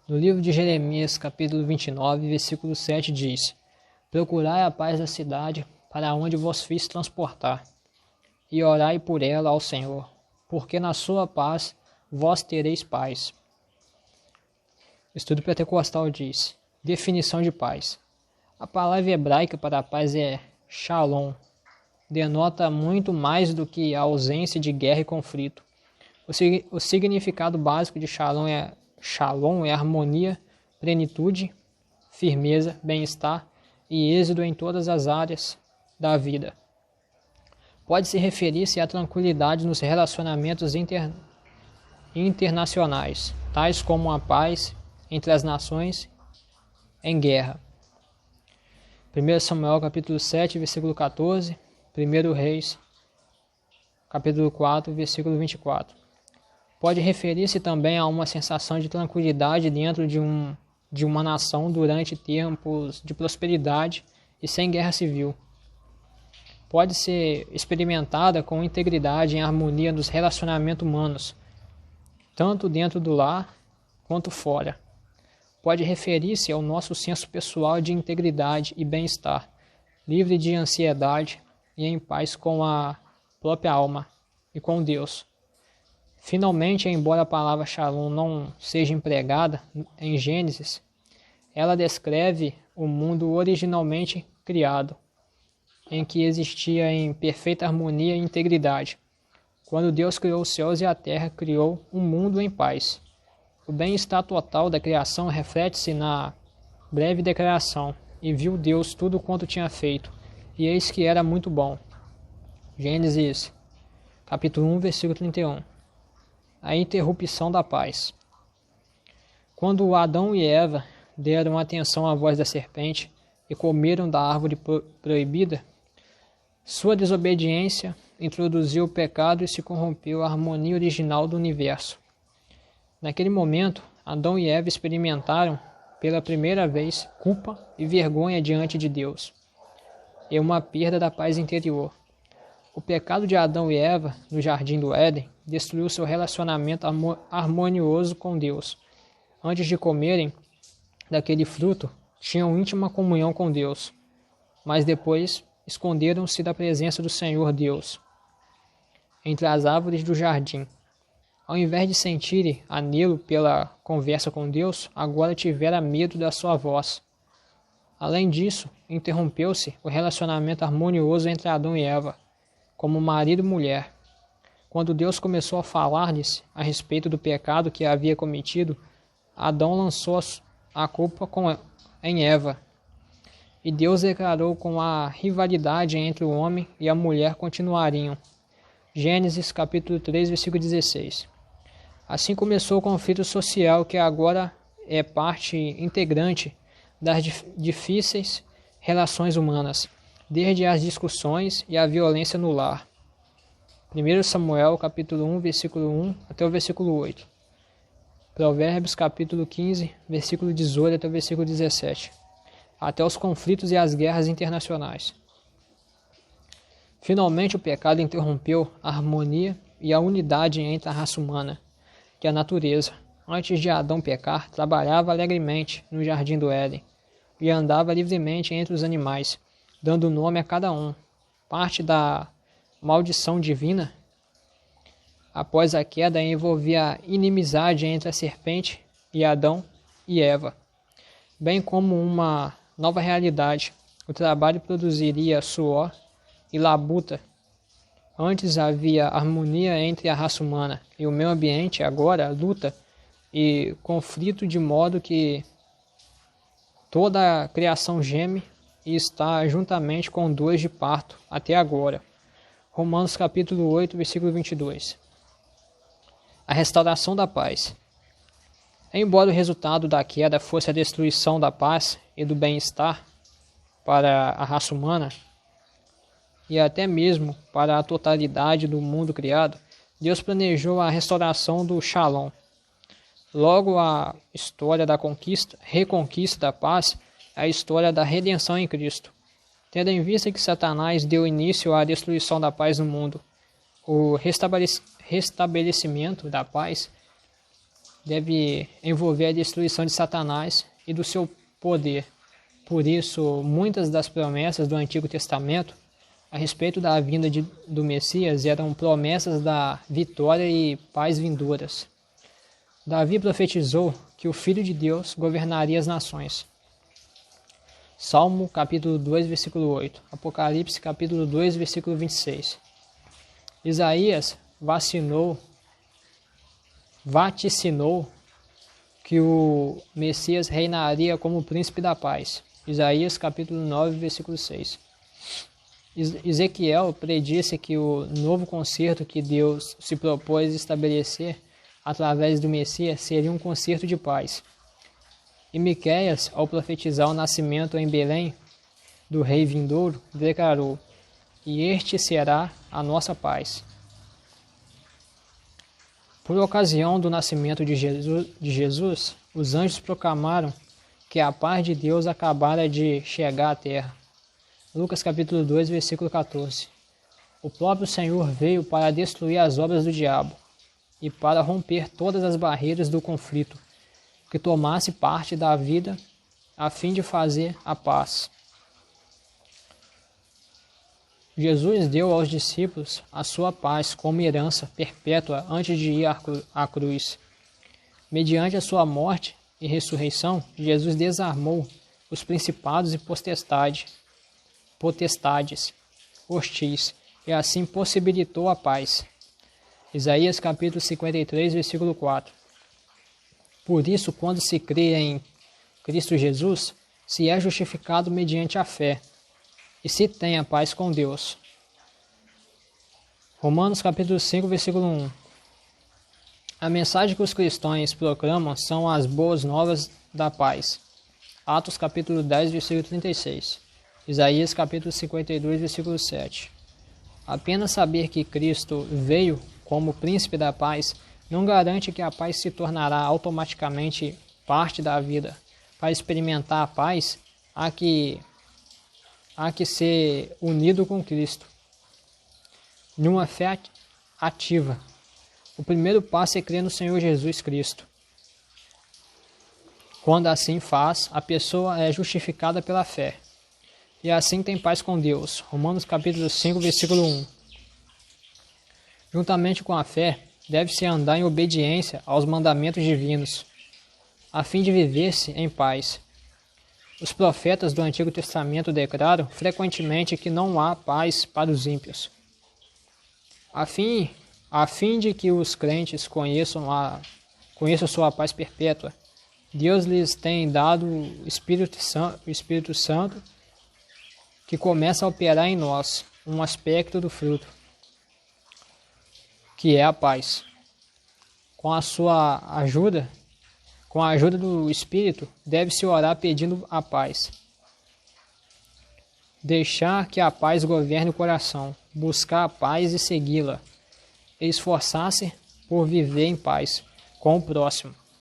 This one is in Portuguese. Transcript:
No livro de Jeremias, capítulo 29, versículo 7 diz: Procurai a paz da cidade, para onde vos fiz transportar, e orai por ela ao Senhor, porque na sua paz vós tereis paz. O estudo pentecostal diz: definição de paz. A palavra hebraica para a paz é shalom. Denota muito mais do que a ausência de guerra e conflito. O significado básico de shalom é harmonia, plenitude, firmeza, bem-estar e êxito em todas as áreas da vida. Pode-se referir-se à tranquilidade nos relacionamentos internacionais, tais como a paz entre as nações em guerra. 1 Samuel capítulo 7, versículo 14, 1 Reis capítulo 4, versículo 24. Pode referir-se também a uma sensação de tranquilidade dentro de uma nação durante tempos de prosperidade e sem guerra civil. Pode ser experimentada com integridade e harmonia nos relacionamentos humanos, tanto dentro do lar quanto fora. Pode referir-se ao nosso senso pessoal de integridade e bem-estar, livre de ansiedade e em paz com a própria alma e com Deus. Finalmente, embora a palavra Shalom não seja empregada em Gênesis, ela descreve o mundo originalmente criado, em que existia em perfeita harmonia e integridade. Quando Deus criou os céus e a terra, criou um mundo em paz. O bem-estar total da criação reflete-se na breve declaração: e viu Deus tudo quanto tinha feito, e eis que era muito bom. Gênesis capítulo 1, versículo 31. A interrupção da paz. Quando Adão e Eva deram atenção à voz da serpente e comeram da árvore proibida, sua desobediência introduziu o pecado e se corrompeu a harmonia original do universo. Naquele momento, Adão e Eva experimentaram, pela primeira vez, culpa e vergonha diante de Deus, e uma perda da paz interior. O pecado de Adão e Eva, no jardim do Éden, destruiu seu relacionamento harmonioso com Deus. Antes de comerem daquele fruto, tinham íntima comunhão com Deus, mas depois esconderam-se da presença do Senhor Deus entre as árvores do jardim. Ao invés de sentirem anelo pela conversa com Deus, agora tiveram medo da sua voz. Além disso, interrompeu-se o relacionamento harmonioso entre Adão e Eva, como marido e mulher. Quando Deus começou a falar-lhes a respeito do pecado que havia cometido, Adão lançou a culpa em Eva. E Deus declarou que a rivalidade entre o homem e a mulher continuariam. Gênesis capítulo 3, versículo 16. Assim começou o conflito social que agora é parte integrante das difíceis relações humanas, desde as discussões e a violência no lar. 1 Samuel capítulo 1, versículo 1 até o versículo 8. Provérbios capítulo 15, versículo 18 até o versículo 17. Até os conflitos e as guerras internacionais. Finalmente o pecado interrompeu a harmonia e a unidade entre a raça humana, que a natureza, antes de Adão pecar, trabalhava alegremente no jardim do Éden e andava livremente entre os animais, dando nome a cada um. Parte da maldição divina após a queda envolvia a inimizade entre a serpente e Adão e Eva, bem como uma nova realidade. O trabalho produziria suor e labuta. Antes havia harmonia entre a raça humana e o meio ambiente, agora luta e conflito, de modo que toda a criação geme e está juntamente com dores de parto até agora. Romanos capítulo 8, versículo 22. A restauração da paz. Embora o resultado da queda fosse a destruição da paz e do bem-estar para a raça humana, e até mesmo para a totalidade do mundo criado, Deus planejou a restauração do Shalom. Logo, a história da reconquista da paz é a história da redenção em Cristo. Tendo em vista que Satanás deu início à destruição da paz no mundo, o restabelecimento da paz deve envolver a destruição de Satanás e do seu poder. Por isso, muitas das promessas do Antigo Testamento a respeito da vinda do Messias eram promessas da vitória e paz vindouras. Davi profetizou que o Filho de Deus governaria as nações. Salmo capítulo 2, versículo 8. Apocalipse capítulo 2, versículo 26. Isaías vaticinou que o Messias reinaria como príncipe da paz. Isaías capítulo 9, versículo 6. Ezequiel predisse que o novo concerto que Deus se propôs estabelecer através do Messias seria um concerto de paz. E Miqueias, ao profetizar o nascimento em Belém do rei vindouro, declarou: "E este será a nossa paz." Por ocasião do nascimento de Jesus, os anjos proclamaram que a paz de Deus acabara de chegar à terra. Lucas capítulo 2, versículo 14. O próprio Senhor veio para destruir as obras do diabo e para romper todas as barreiras do conflito que tomasse parte da vida, a fim de fazer a paz. Jesus deu aos discípulos a sua paz como herança perpétua antes de ir à cruz. Mediante a sua morte e ressurreição, Jesus desarmou os principados e potestades hostis e assim possibilitou a paz. Isaías capítulo 53, versículo 4. Por isso, quando se crê em Cristo Jesus, se é justificado mediante a fé e se tem a paz com Deus. Romanos capítulo 5, versículo 1. A mensagem que os cristãos proclamam são as boas novas da paz. Atos capítulo 10, versículo 36. Isaías capítulo 52, versículo 7. Apenas saber que Cristo veio como príncipe da paz não garante que a paz se tornará automaticamente parte da vida. Para experimentar a paz, há que ser unido com Cristo, numa fé ativa. O primeiro passo é crer no Senhor Jesus Cristo. Quando assim faz, a pessoa é justificada pela fé. E assim tem paz com Deus. Romanos capítulo 5, versículo 1. Juntamente com a fé, deve-se andar em obediência aos mandamentos divinos, a fim de viver-se em paz. Os profetas do Antigo Testamento declaram frequentemente que não há paz para os ímpios. A fim de que os crentes conheçam sua paz perpétua, Deus lhes tem dado o Espírito Santo, que começa a operar em nós um aspecto do fruto, que é a paz. Com a ajuda do Espírito, deve-se orar pedindo a paz. Deixar que a paz governe o coração, buscar a paz e segui-la, e esforçar-se por viver em paz com o próximo.